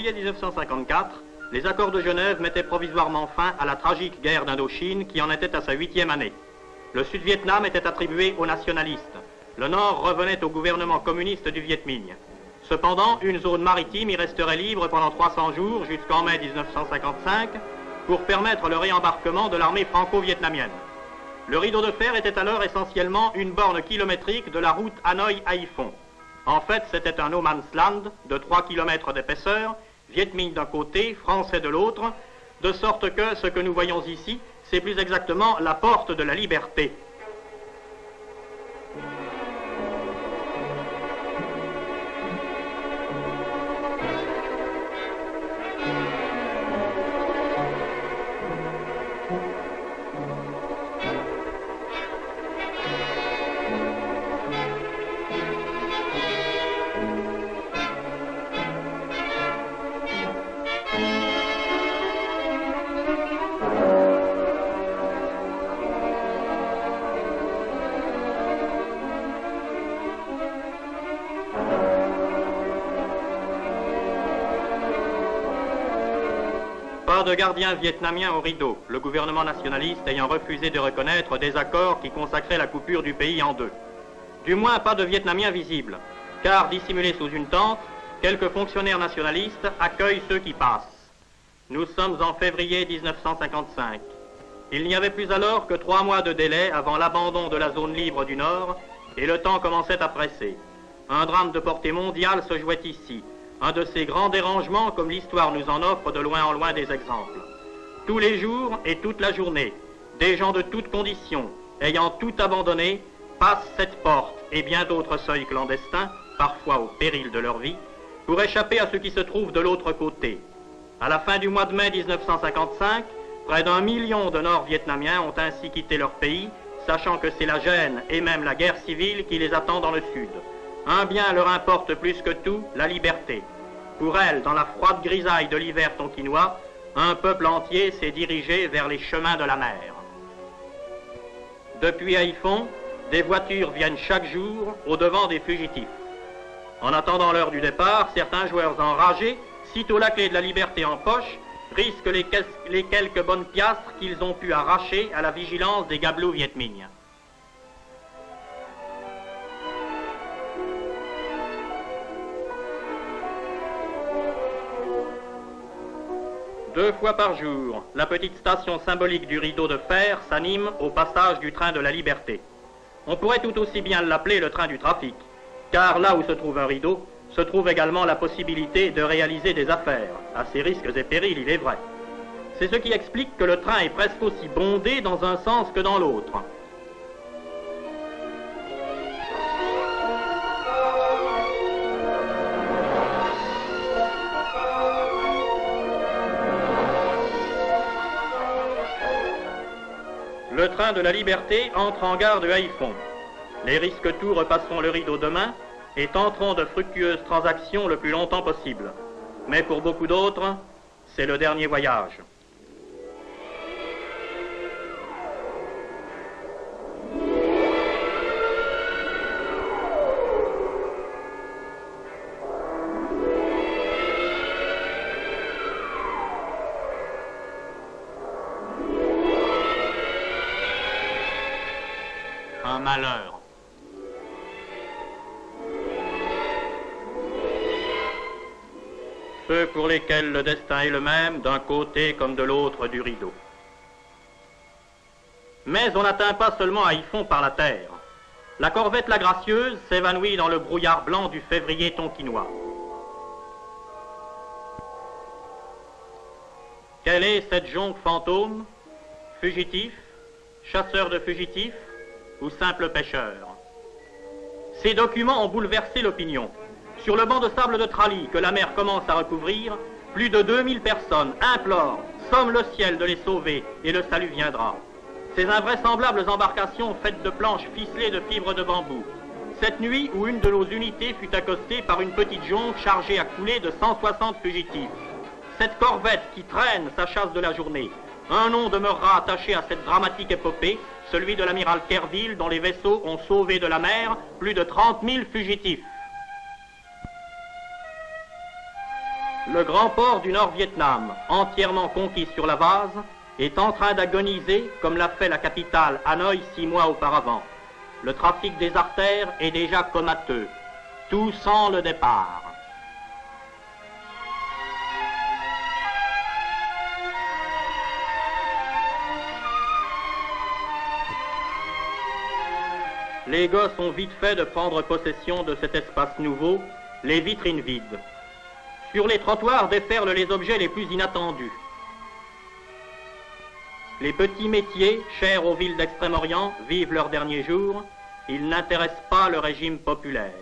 juillet 1954, les accords de Genève mettaient provisoirement fin à la tragique guerre d'Indochine qui en était à sa 8e année. Le Sud-Vietnam était attribué aux nationalistes. Le Nord revenait au gouvernement communiste du Viet Minh. Cependant, une zone maritime y resterait libre pendant 300 jours jusqu'en mai 1955 pour permettre le réembarquement de l'armée franco-vietnamienne. Le rideau de fer était alors essentiellement une borne kilométrique de la route Hanoï-Haiphong. En fait, c'était un no man's land de 3 km d'épaisseur, Viet Minh d'un côté, Français de l'autre, de sorte que ce que nous voyons ici, c'est plus exactement la porte de la liberté. Pas de gardiens vietnamiens au rideau, le gouvernement nationaliste ayant refusé de reconnaître des accords qui consacraient la coupure du pays en deux. Du moins pas de Vietnamiens visibles, car dissimulés sous une tente, quelques fonctionnaires nationalistes accueillent ceux qui passent. Nous sommes en février 1955. Il n'y avait plus alors que 3 mois de délai avant l'abandon de la zone libre du Nord, et le temps commençait à presser. Un drame de portée mondiale se jouait ici. Un de ces grands dérangements comme l'histoire nous en offre de loin en loin des exemples. Tous les jours et toute la journée, des gens de toutes conditions, ayant tout abandonné, passent cette porte et bien d'autres seuils clandestins, parfois au péril de leur vie, pour échapper à ce qui se trouve de l'autre côté. À la fin du mois de mai 1955, près d'1 million de Nord-Vietnamiens ont ainsi quitté leur pays, sachant que c'est la gêne et même la guerre civile qui les attend dans le Sud. Un bien leur importe plus que tout, la liberté. Pour elle, dans la froide grisaille de l'hiver tonkinois, un peuple entier s'est dirigé vers les chemins de la mer. Depuis Haiphong, des voitures viennent chaque jour au-devant des fugitifs. En attendant l'heure du départ, certains joueurs enragés, sitôt la clé de la liberté en poche, risquent les quelques bonnes piastres qu'ils ont pu arracher à la vigilance des gabelous Viet Minh. Deux fois par jour, la petite station symbolique du rideau de fer s'anime au passage du train de la liberté. On pourrait tout aussi bien l'appeler le train du trafic, car là où se trouve un rideau, se trouve également la possibilité de réaliser des affaires, à ses risques et périls, il est vrai. C'est ce qui explique que le train est presque aussi bondé dans un sens que dans l'autre. Le train de la liberté entre en gare de Haiphong. Les risques-tout repasseront le rideau demain et tenteront de fructueuses transactions le plus longtemps possible. Mais pour beaucoup d'autres, c'est le dernier voyage. Un malheur. Ceux pour lesquels le destin est le même d'un côté comme de l'autre du rideau. Mais on n'atteint pas seulement Haiphong par la terre. La corvette La Gracieuse s'évanouit dans le brouillard blanc du février tonkinois. Quelle est cette jonque fantôme? Fugitif? Chasseur de fugitifs? Ou simple pêcheur? Ces documents ont bouleversé l'opinion. Sur le banc de sable de Trali que la mer commence à recouvrir, plus de 2000 personnes implorent, somment le ciel de les sauver et le salut viendra. Ces invraisemblables embarcations faites de planches ficelées de fibres de bambou. Cette nuit où une de nos unités fut accostée par une petite jonque chargée à couler de 160 fugitifs. Cette corvette qui traîne sa chasse de la journée. Un nom demeurera attaché à cette dramatique épopée, celui de l'amiral Kerville dont les vaisseaux ont sauvé de la mer plus de 30 000 fugitifs. Le grand port du Nord-Vietnam, entièrement conquis sur la vase, est en train d'agoniser comme l'a fait la capitale Hanoï 6 mois auparavant. Le trafic des artères est déjà comateux. Tout sent le départ. Les gosses ont vite fait de prendre possession de cet espace nouveau, les vitrines vides. Sur les trottoirs déferlent les objets les plus inattendus. Les petits métiers, chers aux villes d'Extrême-Orient, vivent leurs derniers jours. Ils n'intéressent pas le régime populaire.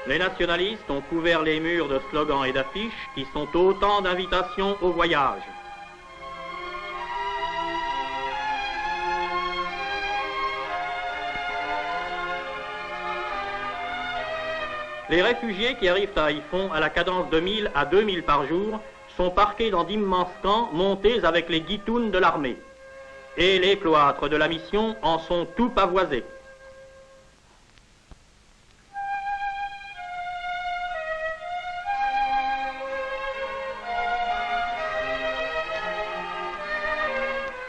Les nationalistes ont couvert les murs de slogans et d'affiches qui sont autant d'invitations au voyage. Les réfugiés qui arrivent à Haiphong à la cadence de 1000 à 2000 par jour sont parqués dans d'immenses camps montés avec les guitounes de l'armée. Et les cloîtres de la mission en sont tout pavoisés.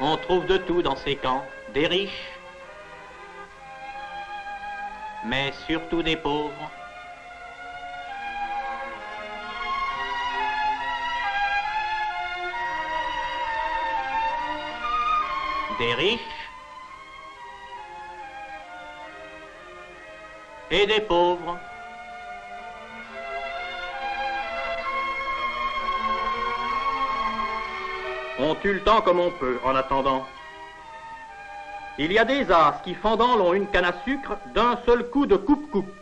On trouve de tout dans ces camps, des riches, mais surtout des pauvres. Des riches et des pauvres. On tue le temps comme on peut, en attendant. Il y a des as qui, fendant, l'ont une canne à sucre d'un seul coup de coupe-coupe.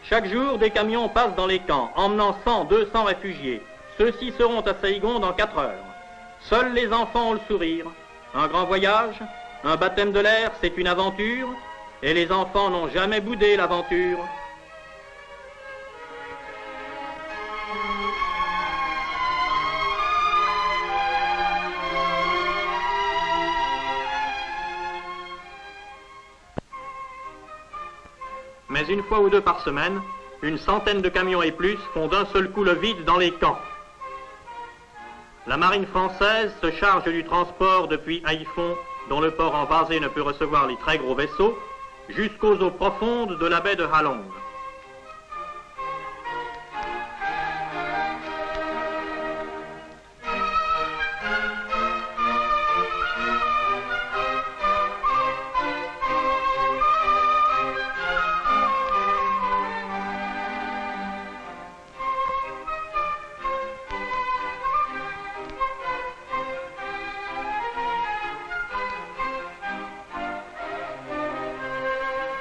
Chaque jour, des camions passent dans les camps, emmenant 100, 200 réfugiés. Ceux-ci seront à Saigon dans 4 heures. Seuls les enfants ont le sourire. Un grand voyage, un baptême de l'air, c'est une aventure, et les enfants n'ont jamais boudé l'aventure. Mais une fois ou deux par semaine, une centaine de camions et plus font d'un seul coup le vide dans les camps. La marine française se charge du transport depuis Haiphong, dont le port envasé ne peut recevoir les très gros vaisseaux, jusqu'aux eaux profondes de la baie de Halong.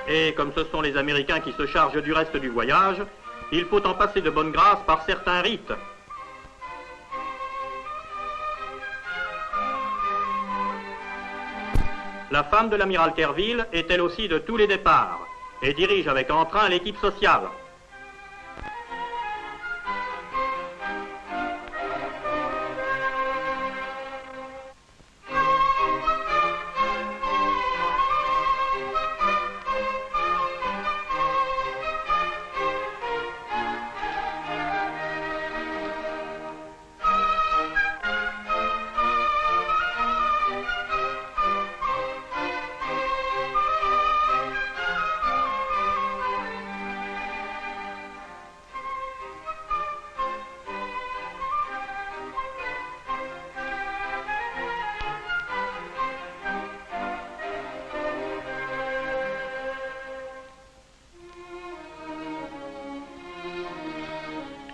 Et comme ce sont les Américains qui se chargent du reste du voyage, il faut en passer de bonne grâce par certains rites. La femme de l'amiral Kerville est elle aussi de tous les départs et dirige avec entrain l'équipe sociale.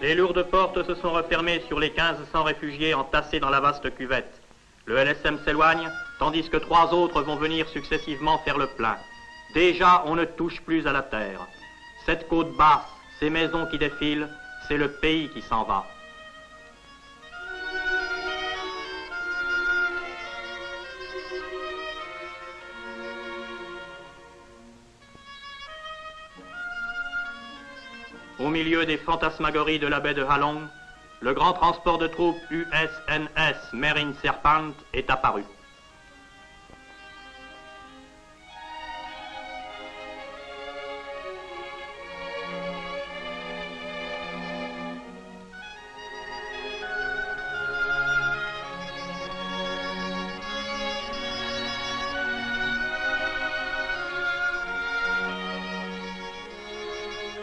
Les lourdes portes se sont refermées sur les 1500 réfugiés entassés dans la vaste cuvette. Le LSM s'éloigne, tandis que 3 autres vont venir successivement faire le plein. Déjà, on ne touche plus à la terre. Cette côte basse, ces maisons qui défilent, c'est le pays qui s'en va. au milieu des fantasmagories de la baie de Halong, le grand transport de troupes USNS Marine Serpent est apparu.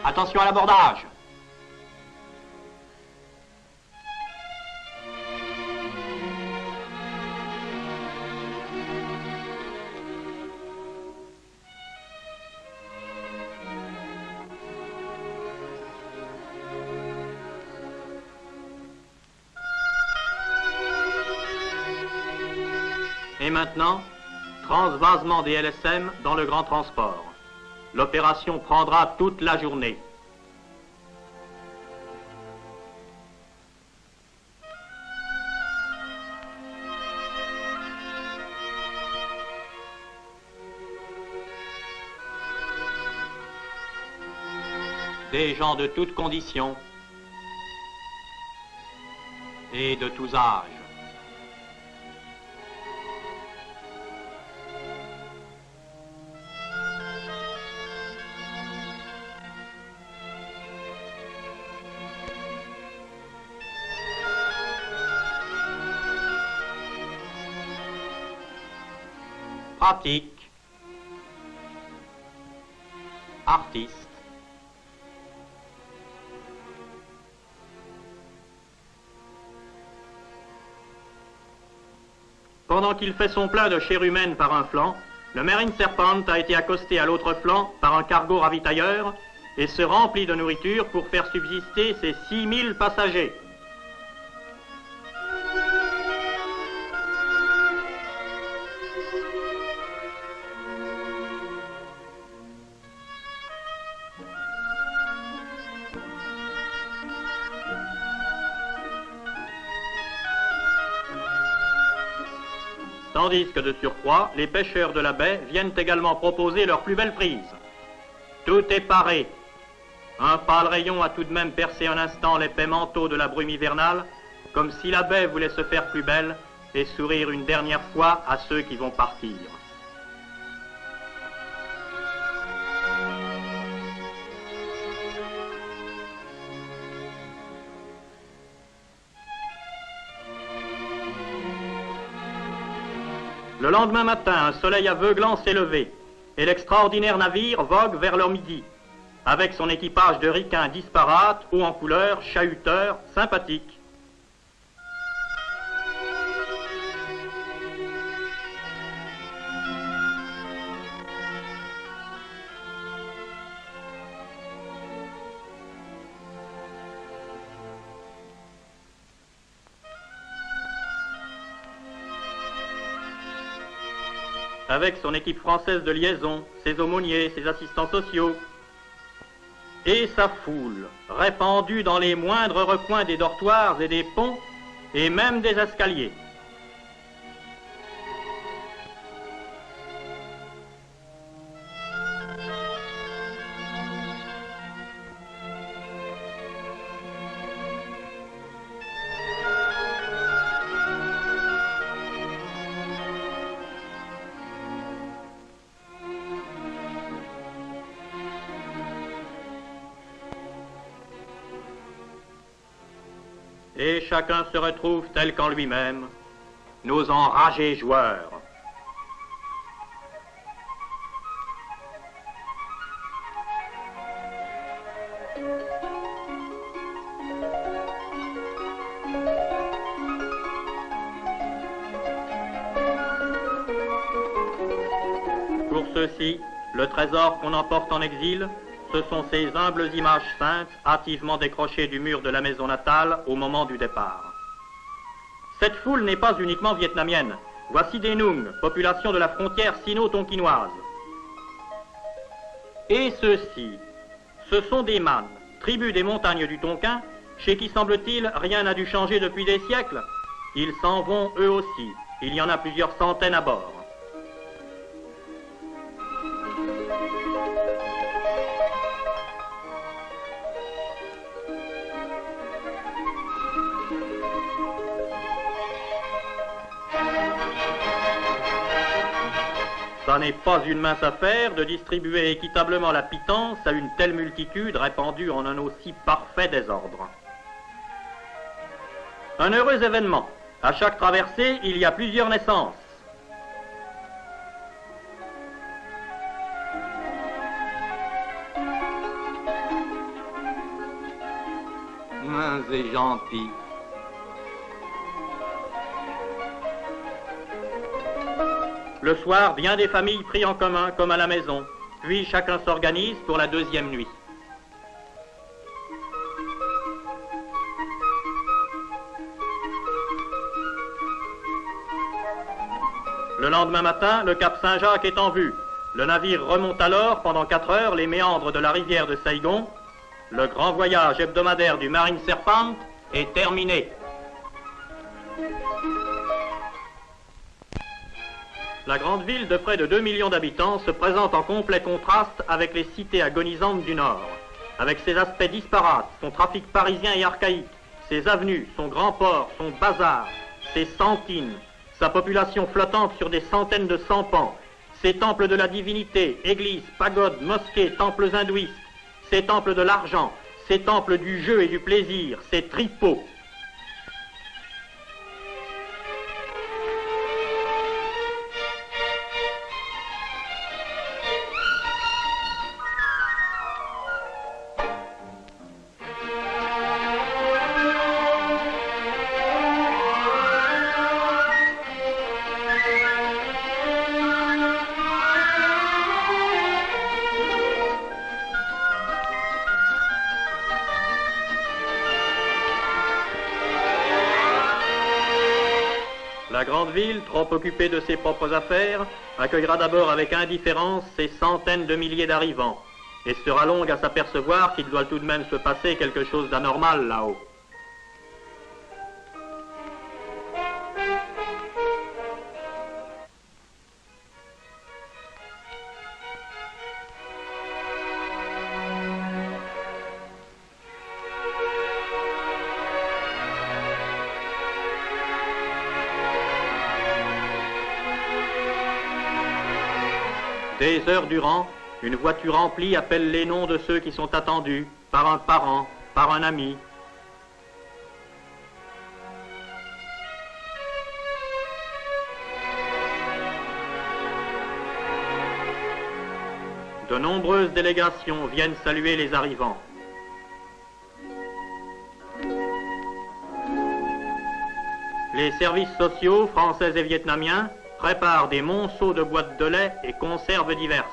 Attention à l'abordage. Et maintenant, transvasement des LSM dans le grand transport. L'opération prendra toute la journée. Des gens de toutes conditions et de tous âges. Pratique, artiste, pendant qu'il fait son plat de chair humaine par un flanc, le Marine Serpent a été accosté à l'autre flanc par un cargo ravitailleur et se remplit de nourriture pour faire subsister ses 6000 passagers. Tandis que de surcroît, les pêcheurs de la baie viennent également proposer leurs plus belles prises. Tout est paré. Un pâle rayon a tout de même percé un instant l'épais manteau de la brume hivernale, comme si la baie voulait se faire plus belle et sourire une dernière fois à ceux qui vont partir. Le lendemain matin, un soleil aveuglant s'est levé et l'extraordinaire navire vogue vers le midi, avec son équipage de ricains disparates, hauts en couleur, chahuteurs, sympathiques. Avec son équipe française de liaison, ses aumôniers, ses assistants sociaux, et sa foule, répandue dans les moindres recoins des dortoirs et des ponts, et même des escaliers. Et chacun se retrouve tel qu'en lui-même, nos enragés joueurs. Pour ceux-ci, le trésor qu'on emporte en exil, ce sont ces humbles images saintes hâtivement décrochées du mur de la maison natale au moment du départ. Cette foule n'est pas uniquement vietnamienne. Voici des Nung, population de la frontière sino-tonkinoise. Et ceux-ci, ce sont des Man, tribus des montagnes du Tonkin, chez qui semble-t-il rien n'a dû changer depuis des siècles. Ils s'en vont eux aussi. Il y en a plusieurs centaines à bord. n'est pas une mince affaire de distribuer équitablement la pitance à une telle multitude répandue en un aussi parfait désordre. Un heureux événement. À chaque traversée, il y a plusieurs naissances. Mince et gentil. Le soir, bien des familles prient en commun, comme à la maison. Puis chacun s'organise pour la deuxième nuit. Le lendemain matin, le cap Saint-Jacques est en vue. Le navire remonte alors pendant 4 heures les méandres de la rivière de Saigon. Le grand voyage hebdomadaire du Marine Serpent est terminé. La grande ville de près de 2 millions d'habitants se présente en complet contraste avec les cités agonisantes du Nord. Avec ses aspects disparates, son trafic parisien et archaïque, ses avenues, son grand port, son bazar, ses sentines, sa population flottante sur des centaines de sampans, ses temples de la divinité, églises, pagodes, mosquées, temples hindouistes, ses temples de l'argent, ses temples du jeu et du plaisir, ses tripots. La grande ville, trop occupée de ses propres affaires, accueillera d'abord avec indifférence ces centaines de milliers d'arrivants et sera longue à s'apercevoir qu'il doit tout de même se passer quelque chose d'anormal là-haut. Des heures durant, une voiture remplie appelle les noms de ceux qui sont attendus, par un parent, par un ami. De nombreuses délégations viennent saluer les arrivants. Les services sociaux, français et vietnamiens, prépare des monceaux de boîtes de lait et conserves diverses.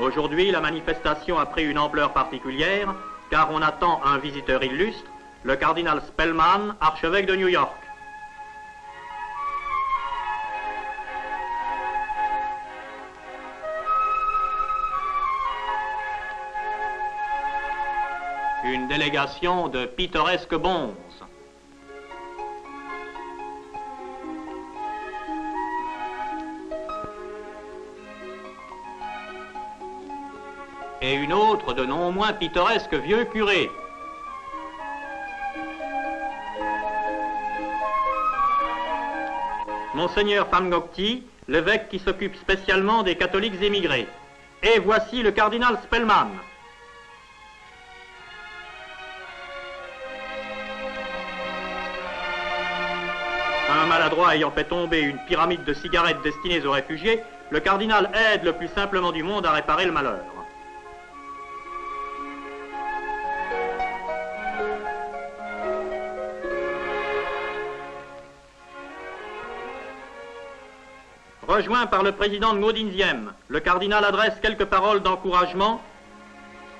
Aujourd'hui, la manifestation a pris une ampleur particulière, car on attend un visiteur illustre, le cardinal Spellman, archevêque de New York. Une délégation de pittoresques bonzes. Et une autre de non moins pittoresques vieux curés. Monseigneur Pham Ngoc Thi, l'évêque qui s'occupe spécialement des catholiques émigrés. Et voici le cardinal Spellman. Un maladroit ayant fait tomber une pyramide de cigarettes destinées aux réfugiés, le cardinal aide le plus simplement du monde à réparer le malheur. Rejoint par le président de Ngo Dinh, le cardinal adresse quelques paroles d'encouragement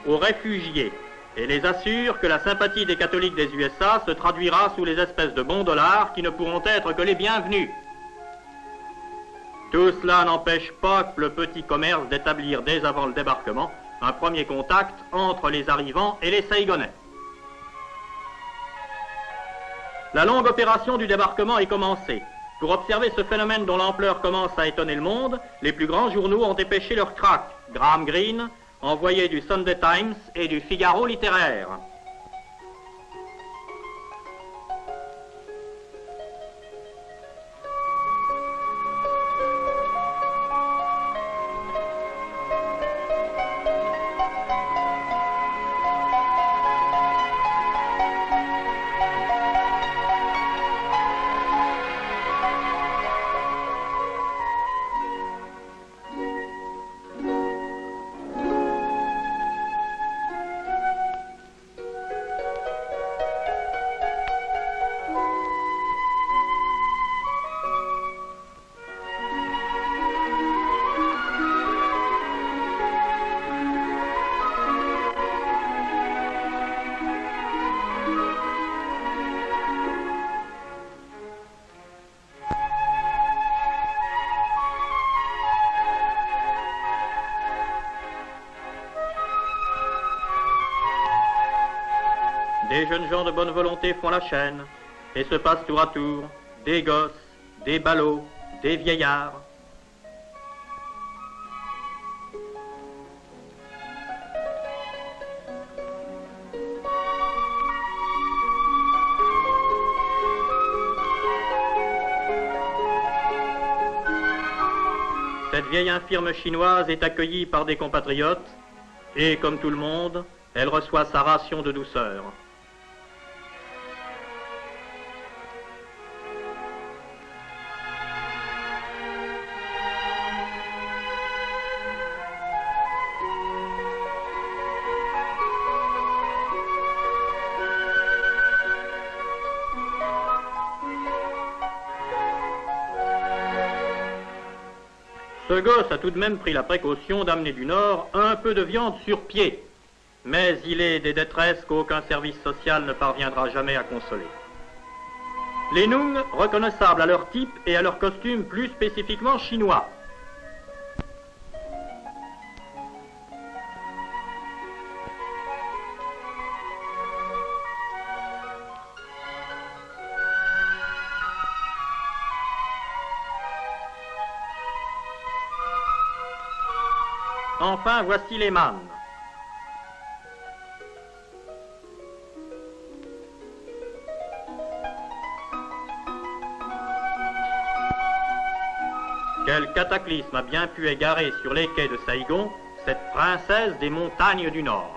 aux réfugiés et les assure que la sympathie des catholiques des USA se traduira sous les espèces de bons dollars qui ne pourront être que les bienvenus. Tout cela n'empêche pas le petit commerce d'établir dès avant le débarquement un premier contact entre les arrivants et les Saigonais. La longue opération du débarquement est commencée. Pour observer ce phénomène dont l'ampleur commence à étonner le monde, les plus grands journaux ont dépêché leur crack, Graham Greene, envoyé du Sunday Times et du Figaro littéraire. des jeunes gens de bonne volonté font la chaîne et se passent tour à tour des gosses, des ballots, des vieillards. Cette vieille infirme chinoise est accueillie par des compatriotes et, comme tout le monde, elle reçoit sa ration de douceur. Ce gosse a tout de même pris la précaution d'amener du Nord un peu de viande sur pied, mais il est des détresses qu'aucun service social ne parviendra jamais à consoler. Les Nung, reconnaissables à leur type et à leur costume plus spécifiquement chinois. Enfin, voici les mannes. Quel cataclysme a bien pu égarer sur les quais de Saigon cette princesse des montagnes du Nord.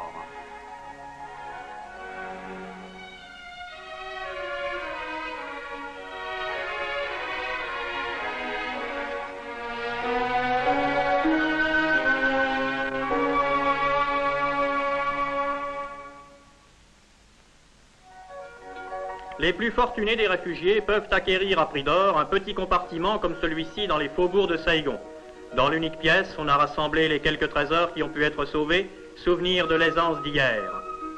Les plus fortunés des réfugiés peuvent acquérir à prix d'or un petit compartiment comme celui-ci dans les faubourgs de Saigon. Dans l'unique pièce, on a rassemblé les quelques trésors qui ont pu être sauvés, souvenirs de l'aisance d'hier,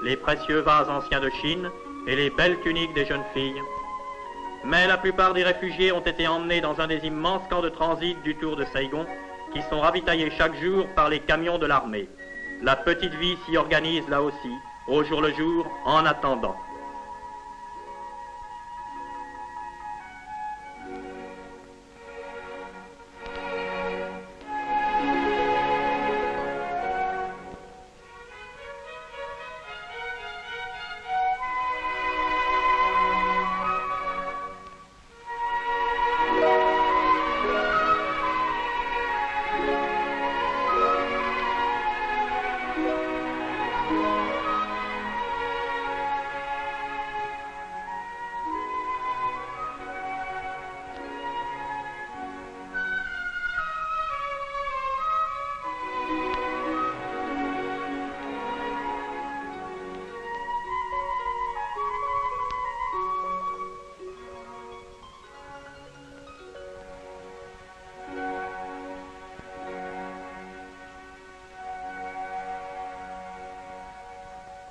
les précieux vases anciens de Chine et les belles tuniques des jeunes filles. Mais la plupart des réfugiés ont été emmenés dans un des immenses camps de transit du Tour de Saigon, qui sont ravitaillés chaque jour par les camions de l'armée. La petite vie s'y organise là aussi, au jour le jour, en attendant.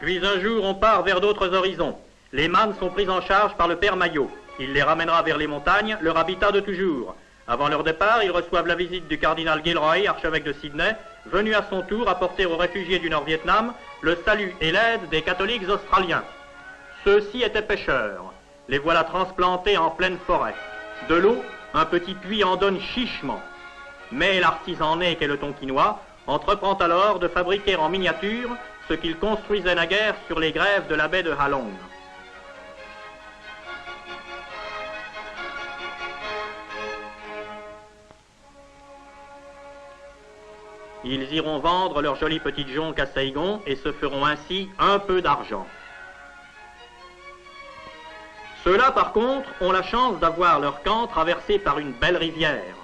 Puis un jour, on part vers d'autres horizons. Les mannes sont pris en charge par le père Maillot. Il les ramènera vers les montagnes, leur habitat de toujours. Avant leur départ, ils reçoivent la visite du cardinal Gilroy, archevêque de Sydney, venu à son tour apporter aux réfugiés du Nord-Vietnam le salut et l'aide des catholiques australiens. Ceux-ci étaient pêcheurs. Les voilà transplantés en pleine forêt. De l'eau, un petit puits en donne chichement. Mais l'artisan né qu'est le Tonkinois entreprend alors de fabriquer en miniature ce qu'il construisait naguère sur les grèves de la baie de Halong. Ils iront vendre leurs jolies petites jonques à Saigon et se feront ainsi un peu d'argent. Ceux-là, par contre, ont la chance d'avoir leur camp traversé par une belle rivière.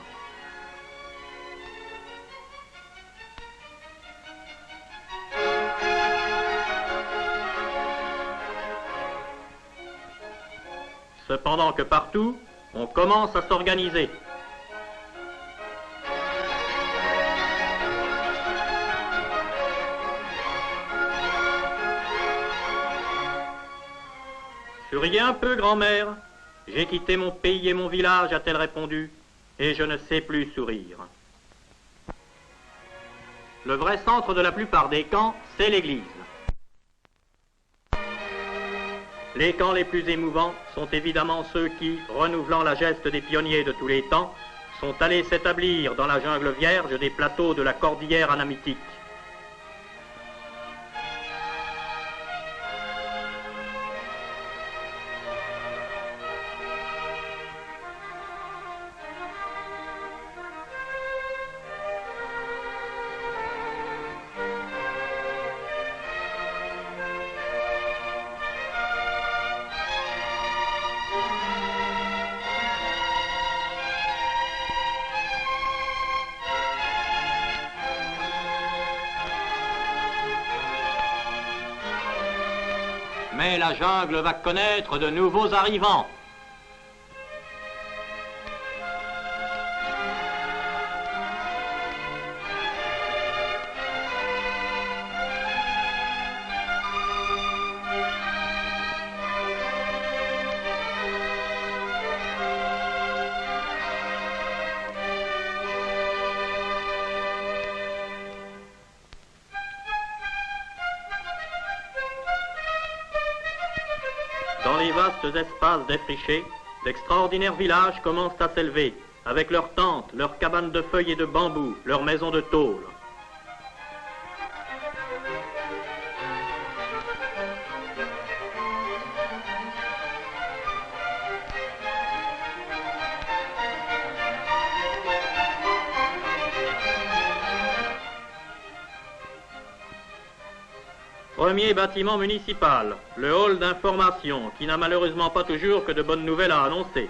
Cependant que partout, on commence à s'organiser. Souriez un peu, grand-mère. J'ai quitté mon pays et mon village, a-t-elle répondu, et je ne sais plus sourire. Le vrai centre de la plupart des camps, c'est l'église. Les camps les plus émouvants sont évidemment ceux qui, renouvelant la geste des pionniers de tous les temps, sont allés s'établir dans la jungle vierge des plateaux de la cordillère anamitique. Mais la jungle va connaître de nouveaux arrivants. Dans les vastes espaces défrichés, d'extraordinaires villages commencent à s'élever, avec leurs tentes, leurs cabanes de feuilles et de bambou, leurs maisons de tôle. Premier bâtiment municipal, le hall d'information, qui n'a malheureusement pas toujours que de bonnes nouvelles à annoncer.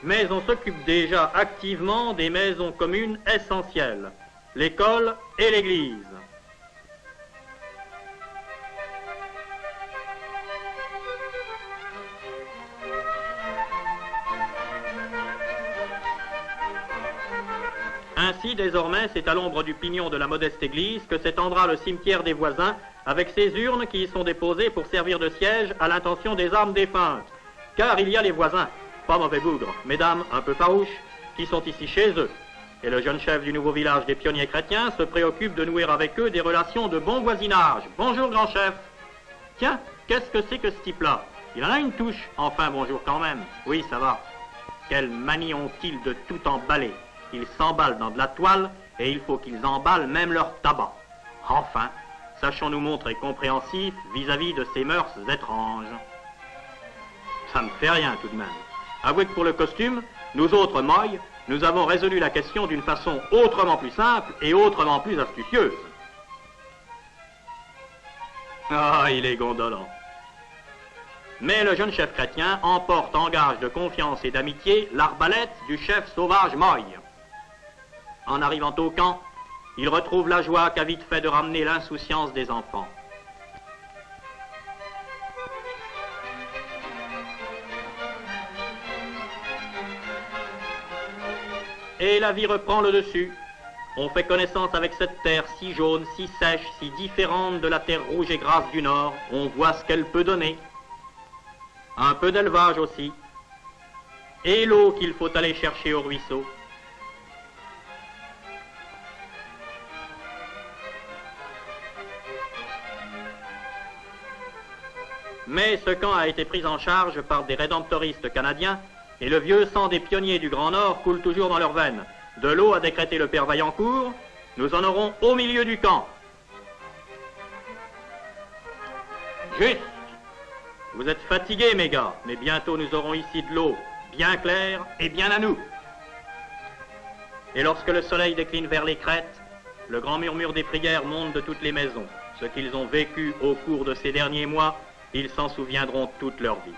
Mais on s'occupe déjà activement des maisons communes essentielles, l'école et l'église. Ainsi, désormais, c'est à l'ombre du pignon de la modeste église que s'étendra le cimetière des voisins, avec ses urnes qui y sont déposées pour servir de siège à l'intention des âmes défuntes. Car il y a les voisins, pas mauvais bougres, mesdames un peu farouches, qui sont ici chez eux. Et le jeune chef du nouveau village des pionniers chrétiens se préoccupe de nouer avec eux des relations de bon voisinage. Bonjour, grand chef. Tiens, qu'est-ce que c'est que ce type-là? Il en a une touche. Enfin, bonjour quand même. Oui, ça va. Quelle manie ont-ils de tout emballer? Ils s'emballent dans de la toile et il faut qu'ils emballent même leur tabac. Enfin, sachons-nous montrer compréhensifs vis-à-vis de ces mœurs étranges. Ça ne fait rien tout de même. Avouez que pour le costume, nous autres moilles, nous avons résolu la question d'une façon autrement plus simple et autrement plus astucieuse. Ah, il est gondolant. Mais le jeune chef chrétien emporte en gage de confiance et d'amitié l'arbalète du chef sauvage Moy. En arrivant au camp, il retrouve la joie qu'a vite fait de ramener l'insouciance des enfants. Et la vie reprend le dessus. On fait connaissance avec cette terre si jaune, si sèche, si différente de la terre rouge et grasse du Nord. On voit ce qu'elle peut donner. Un peu d'élevage aussi. Et l'eau qu'il faut aller chercher au ruisseau. Mais ce camp a été pris en charge par des rédemptoristes canadiens et le vieux sang des pionniers du Grand Nord coule toujours dans leurs veines. De l'eau a décrété le père Vaillancourt, nous en aurons au milieu du camp. Juste. Vous êtes fatigués, mes gars, mais bientôt nous aurons ici de l'eau, bien claire et bien à nous. Et lorsque le soleil décline vers les crêtes, le grand murmure des prières monte de toutes les maisons. Ce qu'ils ont vécu au cours de ces derniers mois, ils s'en souviendront toute leur vie.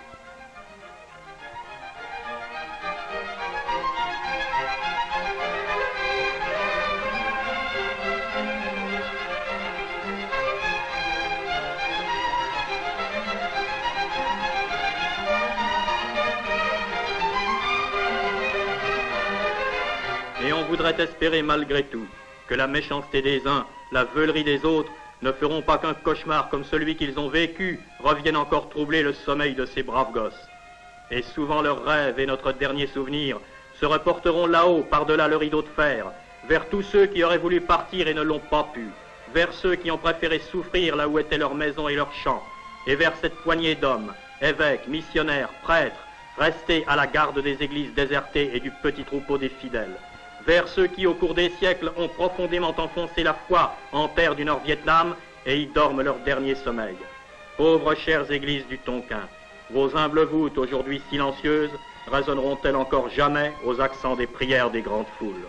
Et on voudrait espérer malgré tout que la méchanceté des uns, la veulerie des autres, ne feront pas qu'un cauchemar comme celui qu'ils ont vécu revienne encore troubler le sommeil de ces braves gosses. Et souvent leurs rêves et notre dernier souvenir se reporteront là-haut, par-delà le rideau de fer, vers tous ceux qui auraient voulu partir et ne l'ont pas pu, vers ceux qui ont préféré souffrir là où étaient leurs maisons et leurs champs, et vers cette poignée d'hommes, évêques, missionnaires, prêtres, restés à la garde des églises désertées et du petit troupeau des fidèles, vers ceux qui, au cours des siècles, ont profondément enfoncé la foi en terre du Nord-Vietnam et y dorment leur dernier sommeil. Pauvres chères églises du Tonkin, vos humbles voûtes, aujourd'hui silencieuses, résonneront-elles encore jamais aux accents des prières des grandes foules?